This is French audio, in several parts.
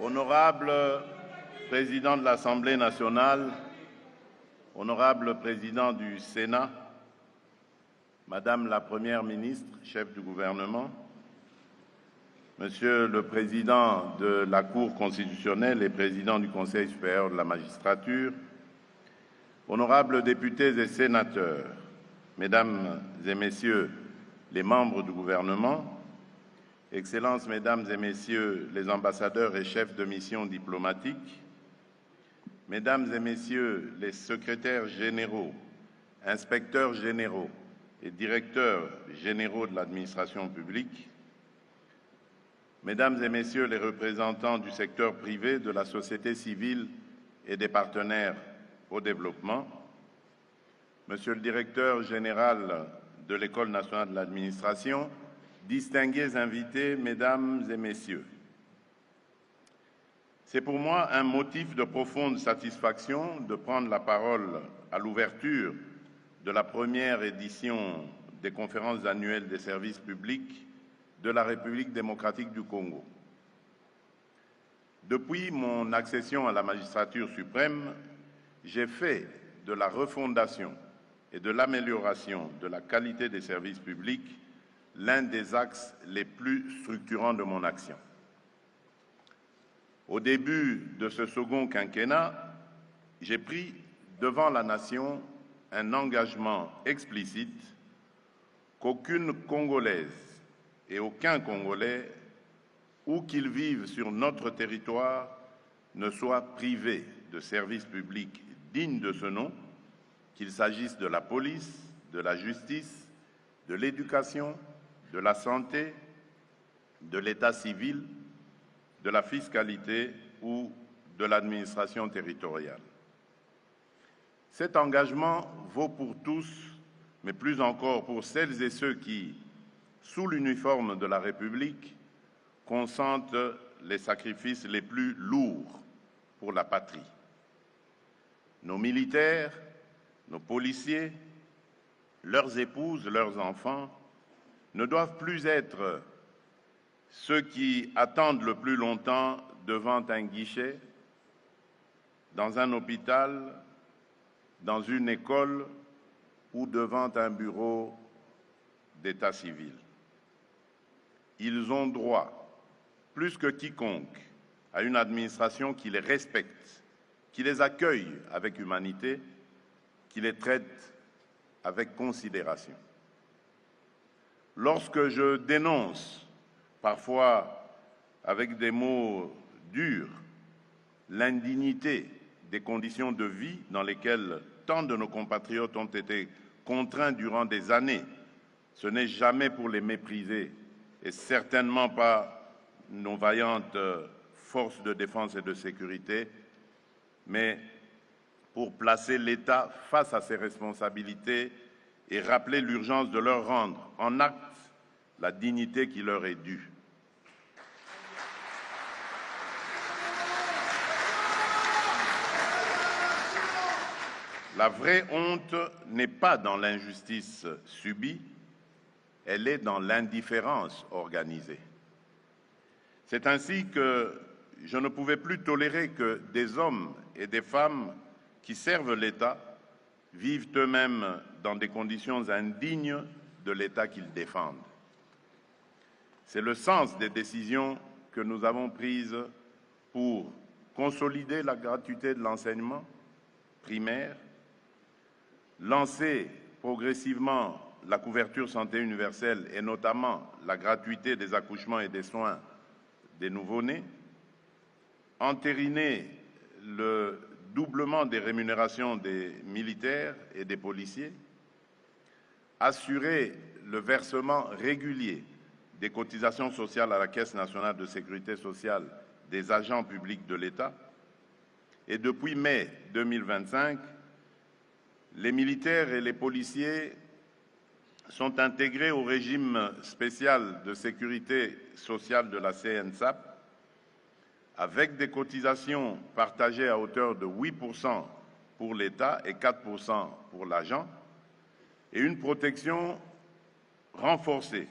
Honorable Président de l'Assemblée nationale, Honorable Président du Sénat, Madame la Première ministre, chef du gouvernement, Monsieur le Président de la Cour constitutionnelle et Président du Conseil supérieur de la magistrature, Honorables députés et sénateurs, Mesdames et Messieurs les membres du gouvernement, Excellences, Mesdames et Messieurs les ambassadeurs et chefs de mission diplomatiques, Mesdames et Messieurs les secrétaires généraux, inspecteurs généraux et directeurs généraux de l'administration publique, Mesdames et Messieurs les représentants du secteur privé, de la société civile et des partenaires au développement, Monsieur le Directeur général de l'École nationale de l'administration, distingués invités, Mesdames et Messieurs, c'est pour moi un motif de profonde satisfaction de prendre la parole à l'ouverture de la première édition des conférences annuelles des services publics de la République démocratique du Congo. Depuis mon accession à la magistrature suprême, j'ai fait de la refondation et de l'amélioration de la qualité des services publics l'un des axes les plus structurants de mon action. Au début de ce second quinquennat, j'ai pris devant la nation un engagement explicite qu'aucune Congolaise et aucun Congolais, où qu'ils vivent sur notre territoire, ne soit privé de services publics dignes de ce nom, qu'il s'agisse de la police, de la justice, de l'éducation, de la santé, de l'état civil, de la fiscalité ou de l'administration territoriale. Cet engagement vaut pour tous, mais plus encore pour celles et ceux qui, sous l'uniforme de la République, consentent les sacrifices les plus lourds pour la patrie. Nos militaires, nos policiers, leurs épouses, leurs enfants, ne doivent plus être ceux qui attendent le plus longtemps devant un guichet, dans un hôpital, dans une école ou devant un bureau d'état civil. Ils ont droit, plus que quiconque, à une administration qui les respecte, qui les accueille avec humanité, qui les traite avec considération. Lorsque je dénonce, parfois avec des mots durs, l'indignité des conditions de vie dans lesquelles tant de nos compatriotes ont été contraints durant des années, ce n'est jamais pour les mépriser et certainement pas nos vaillantes forces de défense et de sécurité, mais pour placer l'État face à ses responsabilités et rappeler l'urgence de leur rendre en acte la dignité qui leur est due. La vraie honte n'est pas dans l'injustice subie, elle est dans l'indifférence organisée. C'est ainsi que je ne pouvais plus tolérer que des hommes et des femmes qui servent l'État vivent eux-mêmes dans des conditions indignes de l'État qu'ils défendent. C'est le sens des décisions que nous avons prises pour consolider la gratuité de l'enseignement primaire, lancer progressivement la couverture santé universelle et notamment la gratuité des accouchements et des soins des nouveau-nés, entériner le doublement des rémunérations des militaires et des policiers, assurer le versement régulier des cotisations sociales à la Caisse nationale de sécurité sociale des agents publics de l'État. Et depuis mai 2025, les militaires et les policiers sont intégrés au régime spécial de sécurité sociale de la CNSAP, avec des cotisations partagées à hauteur de 8% pour l'État et 4% pour l'agent, et une protection renforcée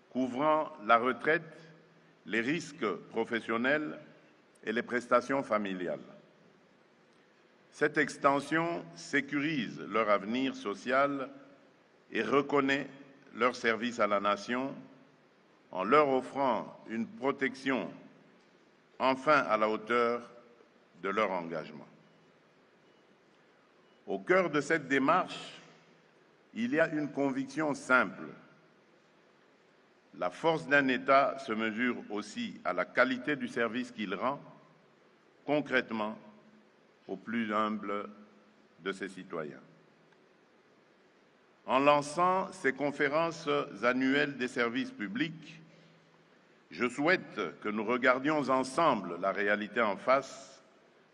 couvrant la retraite, les risques professionnels et les prestations familiales. Cette extension sécurise leur avenir social et reconnaît leur service à la nation en leur offrant une protection enfin à la hauteur de leur engagement. Au cœur de cette démarche, il y a une conviction simple. La force d'un État se mesure aussi à la qualité du service qu'il rend concrètement aux plus humbles de ses citoyens. En lançant ces conférences annuelles des services publics, je souhaite que nous regardions ensemble la réalité en face,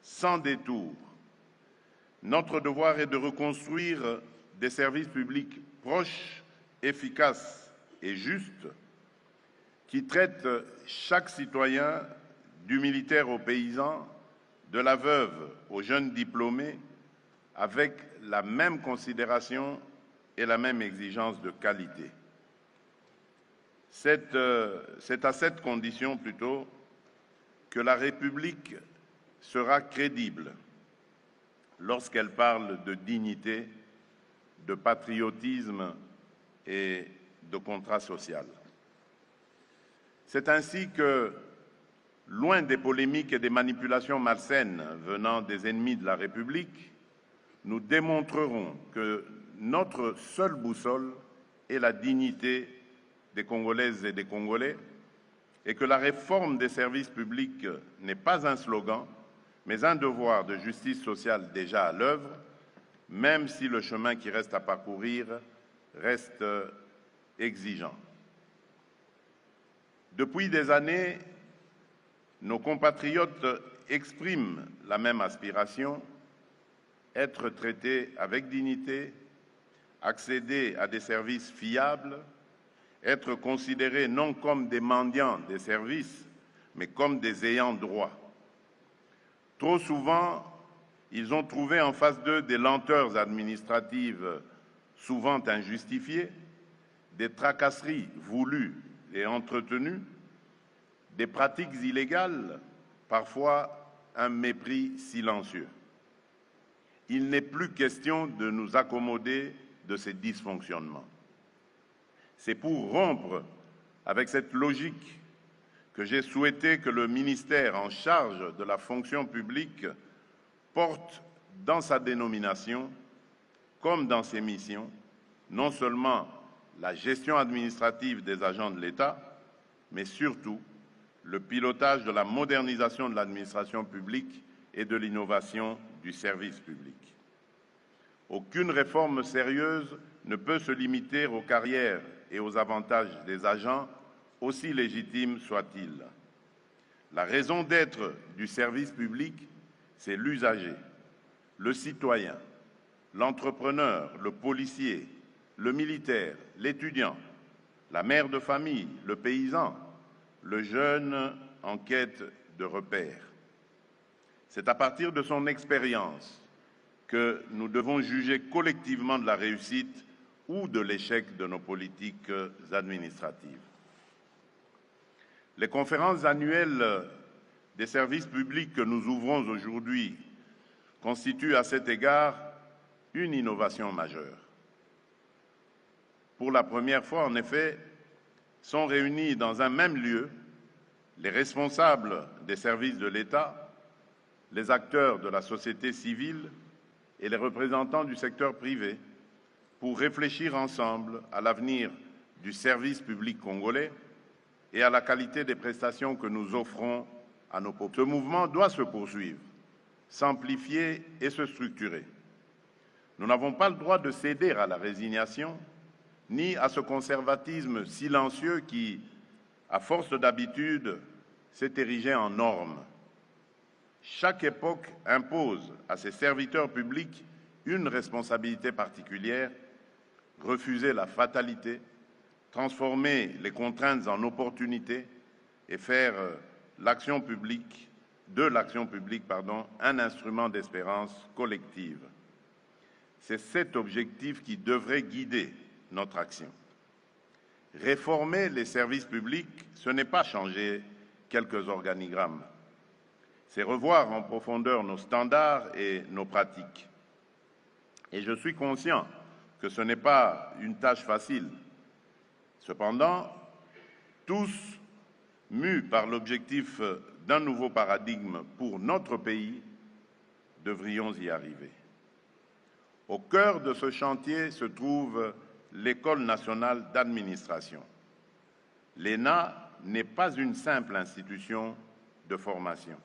sans détour. Notre devoir est de reconstruire des services publics proches, efficaces et justes, qui traitent chaque citoyen, du militaire au paysan, de la veuve au jeune diplômé, avec la même considération et la même exigence de qualité. C'est à cette condition plutôt que la République sera crédible lorsqu'elle parle de dignité, de patriotisme et de contrat social. C'est ainsi que, loin des polémiques et des manipulations malsaines venant des ennemis de la République, nous démontrerons que notre seule boussole est la dignité des Congolaises et des Congolais et que la réforme des services publics n'est pas un slogan, mais un devoir de justice sociale déjà à l'œuvre, même si le chemin qui reste à parcourir reste exigeant. Depuis des années, nos compatriotes expriment la même aspiration, être traités avec dignité, accéder à des services fiables, être considérés non comme des mendiants des services, mais comme des ayants droit. Trop souvent, ils ont trouvé en face d'eux des lenteurs administratives souvent injustifiées, des tracasseries voulues et entretenues, des pratiques illégales, parfois un mépris silencieux. Il n'est plus question de nous accommoder de ces dysfonctionnements. C'est pour rompre avec cette logique que j'ai souhaité que le ministère en charge de la fonction publique porte dans sa dénomination, comme dans ses missions, non seulement la gestion administrative des agents de l'État, mais surtout le pilotage de la modernisation de l'administration publique et de l'innovation du service public. Aucune réforme sérieuse ne peut se limiter aux carrières et aux avantages des agents, aussi légitimes soient-ils. La raison d'être du service public, c'est l'usager, le citoyen, l'entrepreneur, le policier, le militaire, l'étudiant, la mère de famille, le paysan, le jeune en quête de repères. C'est à partir de son expérience que nous devons juger collectivement de la réussite ou de l'échec de nos politiques administratives. Les conférences annuelles des services publics que nous ouvrons aujourd'hui constituent à cet égard une innovation majeure. Pour la première fois, en effet, sont réunis dans un même lieu les responsables des services de l'État, les acteurs de la société civile et les représentants du secteur privé pour réfléchir ensemble à l'avenir du service public congolais et à la qualité des prestations que nous offrons à nos peuples. Ce mouvement doit se poursuivre, s'amplifier et se structurer. Nous n'avons pas le droit de céder à la résignation, ni à ce conservatisme silencieux qui, à force d'habitude, s'est érigé en norme. Chaque époque impose à ses serviteurs publics une responsabilité particulière, refuser la fatalité, transformer les contraintes en opportunités et faire de l'action publique, un instrument d'espérance collective. C'est cet objectif qui devrait guider notre action. Réformer les services publics, ce n'est pas changer quelques organigrammes. c'est revoir en profondeur nos standards et nos pratiques. Et je suis conscient que ce n'est pas une tâche facile. Cependant, tous mus par l'objectif d'un nouveau paradigme pour notre pays, devrions y arriver. Au cœur de ce chantier se trouve l'École nationale d'administration. L'ENA n'est pas une simple institution de formation.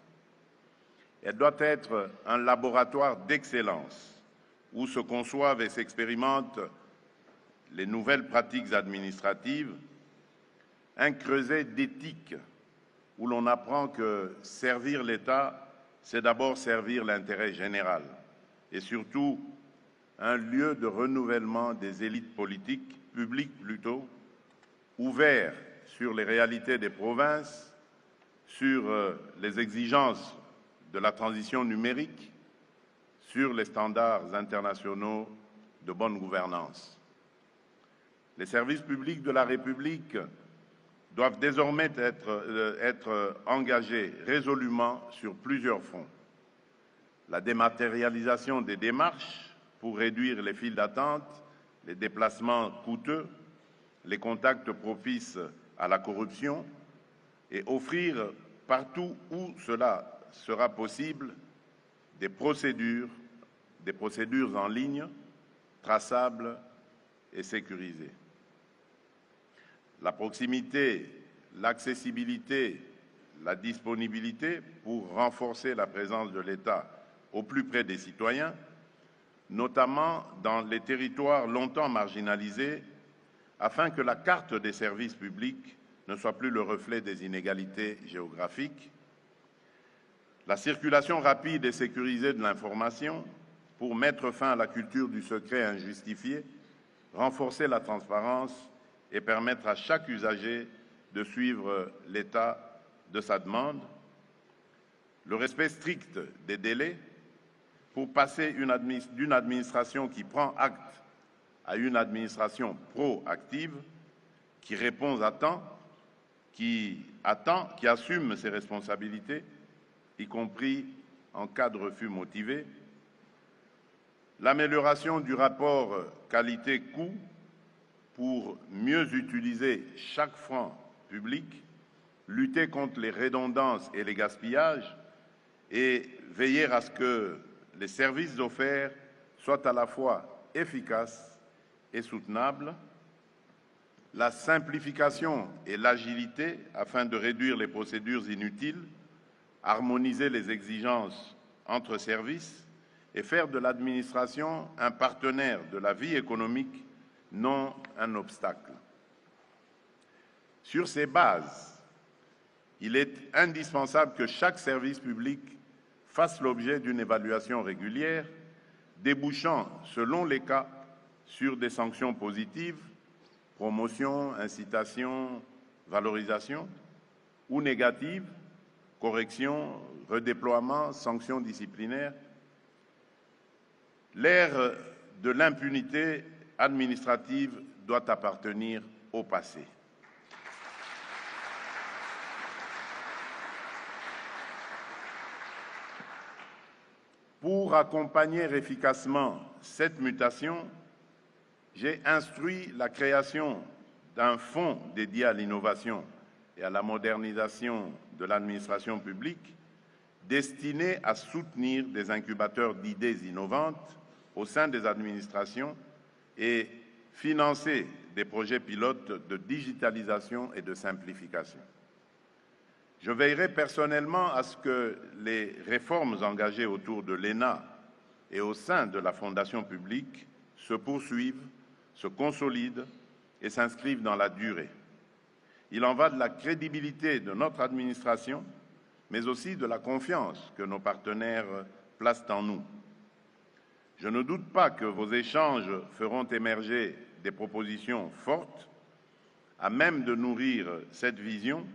Elle doit être un laboratoire d'excellence où se conçoivent et s'expérimentent les nouvelles pratiques administratives, un creuset d'éthique où l'on apprend que servir l'État, c'est d'abord servir l'intérêt général et surtout un lieu de renouvellement des élites politiques, publiques plutôt, ouvert sur les réalités des provinces, sur les exigences de la transition numérique, sur les standards internationaux de bonne gouvernance. Les services publics de la République doivent désormais être engagés résolument sur plusieurs fronts. La dématérialisation des démarches pour réduire les files d'attente, les déplacements coûteux, les contacts propices à la corruption et offrir partout où cela sera possible des procédures en ligne, traçables et sécurisées. La proximité, l'accessibilité, la disponibilité pour renforcer la présence de l'État au plus près des citoyens, notamment dans les territoires longtemps marginalisés, afin que la carte des services publics ne soit plus le reflet des inégalités géographiques. La circulation rapide et sécurisée de l'information pour mettre fin à la culture du secret injustifié, renforcer la transparence et permettre à chaque usager de suivre l'état de sa demande. Le respect strict des délais pour passer d'une administration qui prend acte à une administration proactive, qui répond à temps, qui assume ses responsabilités, y compris en cas de refus motivé. L'amélioration du rapport qualité-coût pour mieux utiliser chaque franc public, lutter contre les redondances et les gaspillages et veiller à ce que les services offerts soient à la fois efficaces et soutenables. La simplification et l'agilité afin de réduire les procédures inutiles, harmoniser les exigences entre services et faire de l'administration un partenaire de la vie économique, non un obstacle. Sur ces bases, il est indispensable que chaque service public fasse l'objet d'une évaluation régulière, débouchant, selon les cas, sur des sanctions positives, promotion, incitation, valorisation, ou négatives, correction, redéploiement, sanctions disciplinaires. L'ère de l'impunité administrative doit appartenir au passé. Pour accompagner efficacement cette mutation, j'ai instruit la création d'un fonds dédié à l'innovation et à la modernisation de l'administration publique, destiné à soutenir des incubateurs d'idées innovantes au sein des administrations et financer des projets pilotes de digitalisation et de simplification. Je veillerai personnellement à ce que les réformes engagées autour de l'ENA et au sein de la Fondation publique se poursuivent, se consolident et s'inscrivent dans la durée. Il en va de la crédibilité de notre administration, mais aussi de la confiance que nos partenaires placent en nous. Je ne doute pas que vos échanges feront émerger des propositions fortes à même de nourrir cette vision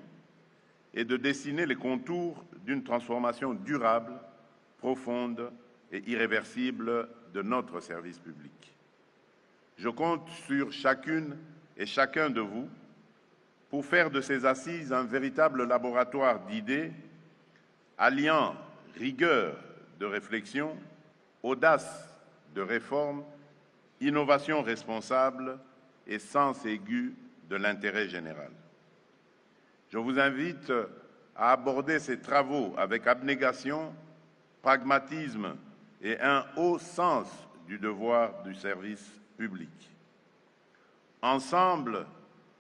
et de dessiner les contours d'une transformation durable, profonde et irréversible de notre service public. Je compte sur chacune et chacun de vous pour faire de ces assises un véritable laboratoire d'idées alliant rigueur de réflexion, audace de réforme, innovation responsable et sens aigu de l'intérêt général. Je vous invite à aborder ces travaux avec abnégation, pragmatisme et un haut sens du devoir du service public. Ensemble,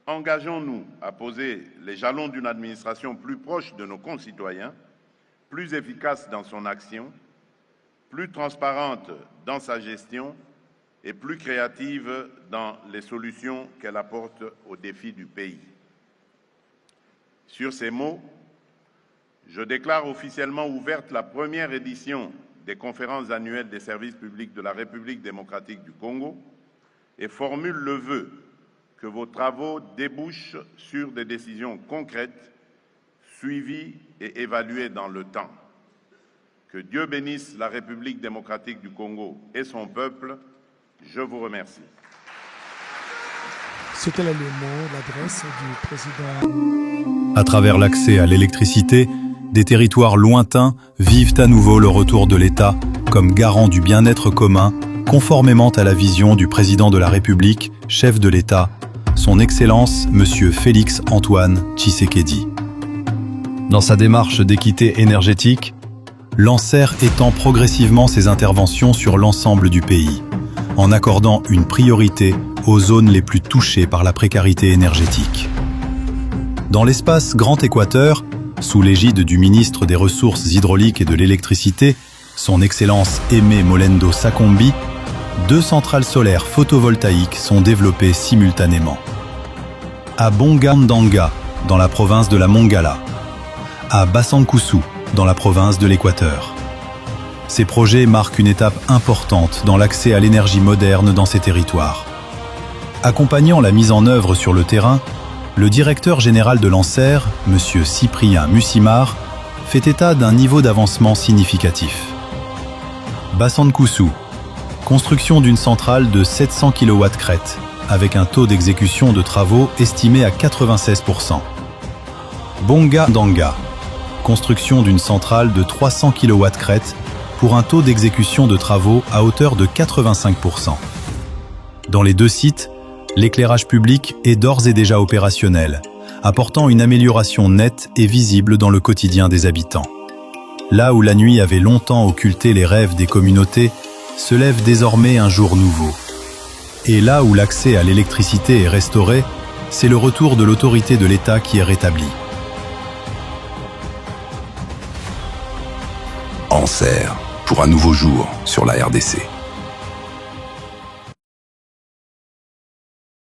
engageons-nous à poser les jalons d'une administration plus proche de nos concitoyens, plus efficace dans son action, plus transparente dans sa gestion et plus créative dans les solutions qu'elle apporte aux défis du pays. Sur ces mots, je déclare officiellement ouverte la première édition des conférences annuelles des services publics de la République démocratique du Congo et formule le vœu que vos travaux débouchent sur des décisions concrètes, suivies et évaluées dans le temps. Que Dieu bénisse la République démocratique du Congo et son peuple. Je vous remercie. C'était le mot, l'adresse du président. À travers l'accès à l'électricité, des territoires lointains vivent à nouveau le retour de l'État comme garant du bien-être commun, conformément à la vision du président de la République, chef de l'État, son Excellence Monsieur Félix Antoine Tshisekedi. Dans sa démarche d'équité énergétique, l'ANSER étend progressivement ses interventions sur l'ensemble du pays, en accordant une priorité aux zones les plus touchées par la précarité énergétique. Dans l'espace Grand Équateur, sous l'égide du ministre des Ressources hydrauliques et de l'électricité, son Excellence Aimé Molendo Sakombi, 2 centrales solaires photovoltaïques sont développées simultanément. À Bongandanga, dans la province de la Mongala, à Basankusu, dans la province de l'Équateur. Ces projets marquent une étape importante dans l'accès à l'énergie moderne dans ces territoires. Accompagnant la mise en œuvre sur le terrain, le directeur général de l'ANSER, M. Cyprien Mussimar, fait état d'un niveau d'avancement significatif. Basankusu, construction d'une centrale de 700 kW crête, avec un taux d'exécution de travaux estimé à 96%. Bongandanga, construction d'une centrale de 300 kW crête pour un taux d'exécution de travaux à hauteur de 85%. Dans les 2 sites, l'éclairage public est d'ores et déjà opérationnel, apportant une amélioration nette et visible dans le quotidien des habitants. Là où la nuit avait longtemps occulté les rêves des communautés, se lève désormais un jour nouveau. Et là où l'accès à l'électricité est restauré, c'est le retour de l'autorité de l'État qui est rétabli. ANSER, pour un nouveau jour sur la RDC.